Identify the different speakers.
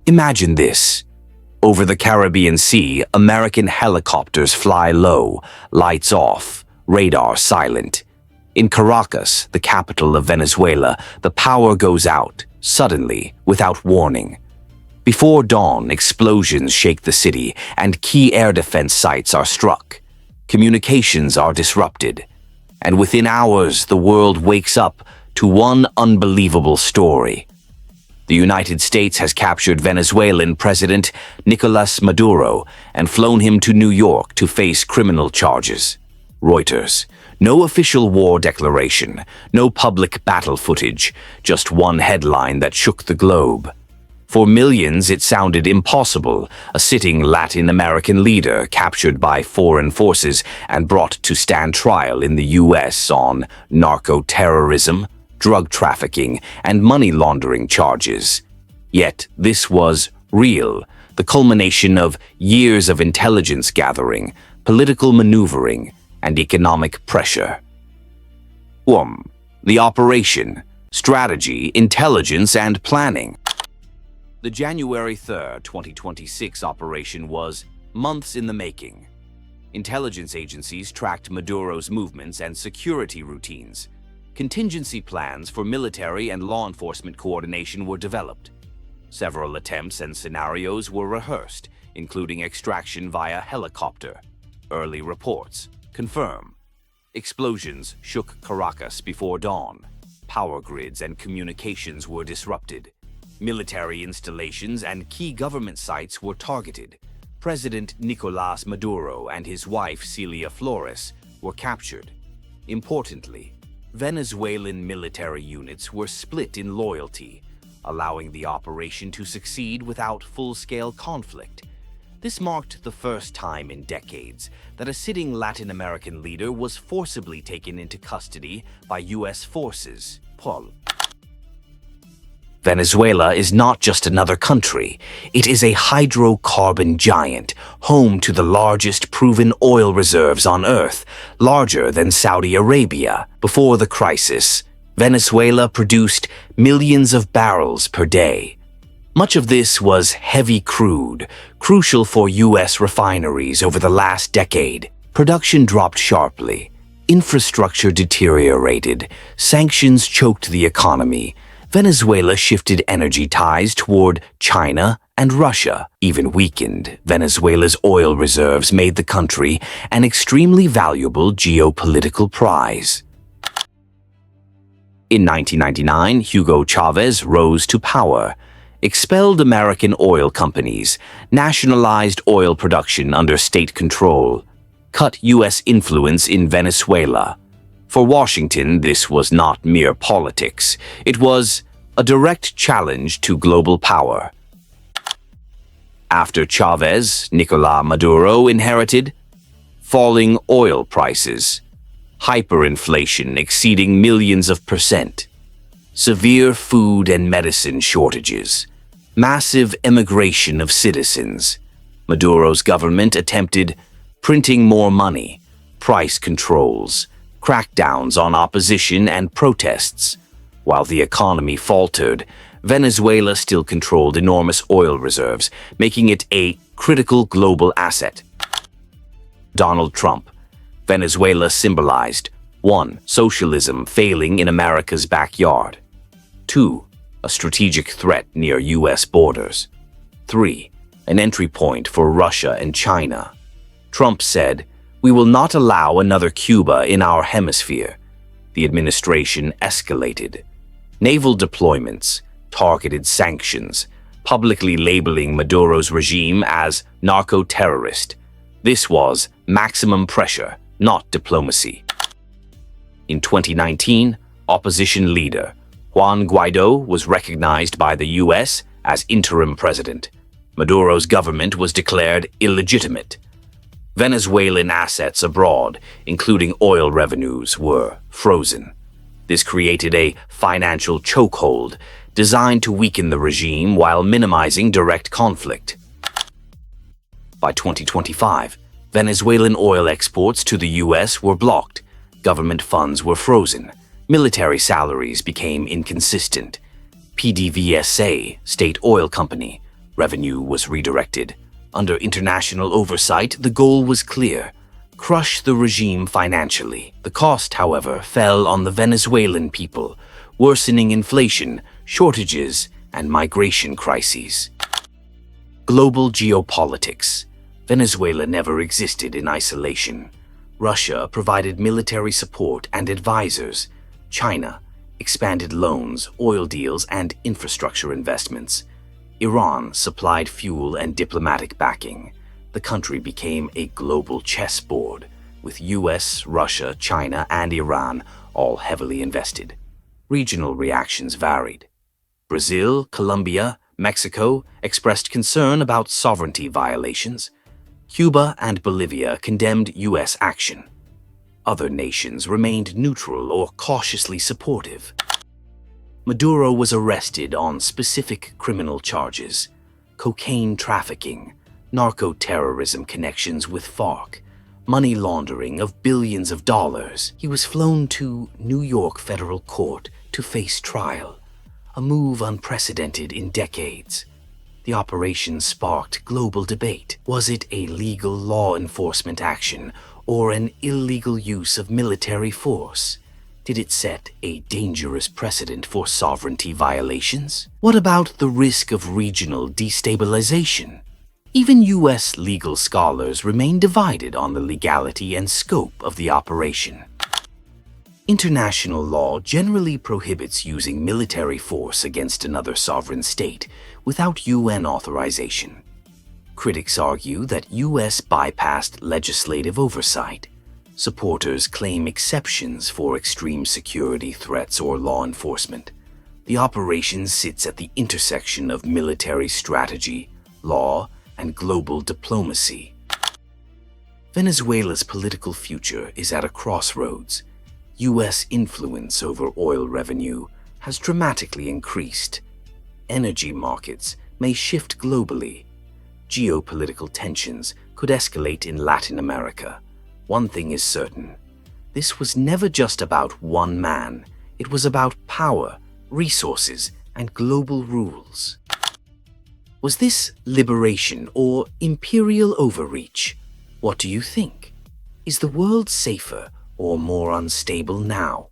Speaker 1: Imagine this. Over the Caribbean Sea, American helicopters fly low, lights off, radar silent. In Caracas, the capital of Venezuela, the power goes out, suddenly, without warning. Before dawn, explosions shake the city, and key air defense sites are struck. Communications are disrupted. And within hours, the world wakes up to one unbelievable story. The United States has captured Venezuelan President Nicolás Maduro and flown him to New York to face criminal charges. Reuters. No official war declaration, no public battle footage, just one headline that shook the globe. For millions, it sounded impossible, a sitting Latin American leader captured by foreign forces and brought to stand trial in the U.S. on narco-terrorism, drug trafficking, and money laundering charges. Yet this was real, the culmination of years of intelligence gathering, political maneuvering, and economic pressure. The operation, strategy, intelligence, and planning. The January 3, 2026 operation was months in the making. Intelligence agencies tracked Maduro's movements and security routines. Contingency plans for military and law enforcement coordination were developed. Several attempts and scenarios were rehearsed, including extraction via helicopter. Early reports confirm. Explosions shook Caracas before dawn. Power grids and communications were disrupted. Military installations and key government sites were targeted. President Nicolás Maduro and his wife Celia Flores were captured. Importantly, Venezuelan military units were split in loyalty, allowing the operation to succeed without full-scale conflict. This marked the first time in decades that a sitting Latin American leader was forcibly taken into custody by U.S. forces. Venezuela is not just another country. It is a hydrocarbon giant, home to the largest proven oil reserves on Earth, larger than Saudi Arabia. Before the crisis, Venezuela produced millions of barrels per day. Much of this was heavy crude, crucial for U.S. refineries over the last decade. Production dropped sharply. Infrastructure deteriorated. Sanctions choked the economy. Venezuela shifted energy ties toward China and Russia. Even weakened, Venezuela's oil reserves made the country an extremely valuable geopolitical prize. In 1999, Hugo Chavez rose to power, expelled American oil companies, nationalized oil production under state control, cut U.S. influence in Venezuela. For Washington, this was not mere politics. It was a direct challenge to global power. After Chavez, Nicolás Maduro inherited falling oil prices, hyperinflation exceeding millions of %, severe food and medicine shortages, massive immigration of citizens. Maduro's government attempted printing more money, price controls, crackdowns on opposition and protests. While the economy faltered, Venezuela still controlled enormous oil reserves, making it a critical global asset. Donald Trump. Venezuela symbolized 1. Socialism failing in America's backyard. 2. A strategic threat near U.S. borders. 3. An entry point for Russia and China. Trump said, "We will not allow another Cuba in our hemisphere." The administration escalated. Naval deployments, targeted sanctions, publicly labeling Maduro's regime as narco-terrorist. This was maximum pressure, not diplomacy. In 2019, opposition leader Juan Guaidó was recognized by the U.S. as interim president. Maduro's government was declared illegitimate. Venezuelan assets abroad, including oil revenues, were frozen. This created a financial chokehold designed to weaken the regime while minimizing direct conflict. By 2025, Venezuelan oil exports to the U.S. were blocked, government funds were frozen, military salaries became inconsistent. PDVSA, state oil company, Revenue was redirected. Under international oversight, the goal was clear: crush the regime financially. The cost, however, fell on the Venezuelan people, worsening inflation, shortages, and migration crises. Global geopolitics. Venezuela never existed in isolation. Russia provided military support and advisors. China expanded loans, oil deals, and infrastructure investments. Iran supplied fuel and diplomatic backing. The country became a global chessboard, with US, Russia, China, and Iran all heavily invested. Regional reactions varied. Brazil, Colombia, Mexico expressed concern about sovereignty violations. Cuba and Bolivia condemned US action. Other nations remained neutral or cautiously supportive. Maduro was arrested on specific criminal charges: cocaine trafficking, narco-terrorism connections with FARC, money laundering of billions of dollars. He was flown to New York federal court to face trial, a move unprecedented in decades. The operation sparked global debate. Was it a legal law enforcement action or an illegal use of military force? Did it set a dangerous precedent for sovereignty violations? What about the risk of regional destabilization? Even US legal scholars remain divided on the legality and scope of the operation. International law generally prohibits using military force against another sovereign state without UN authorization. Critics argue that US bypassed legislative oversight. Supporters claim exceptions for extreme security threats or law enforcement. The operation sits at the intersection of military strategy, law, and global diplomacy. Venezuela's political future is at a crossroads. US influence over oil revenue has dramatically increased. Energy markets may shift globally. Geopolitical tensions could escalate in Latin America. One thing is certain: this was never just about one man. It was about power, resources, and global rules. Was this liberation or imperial overreach? What do you think? Is the world safer or more unstable now?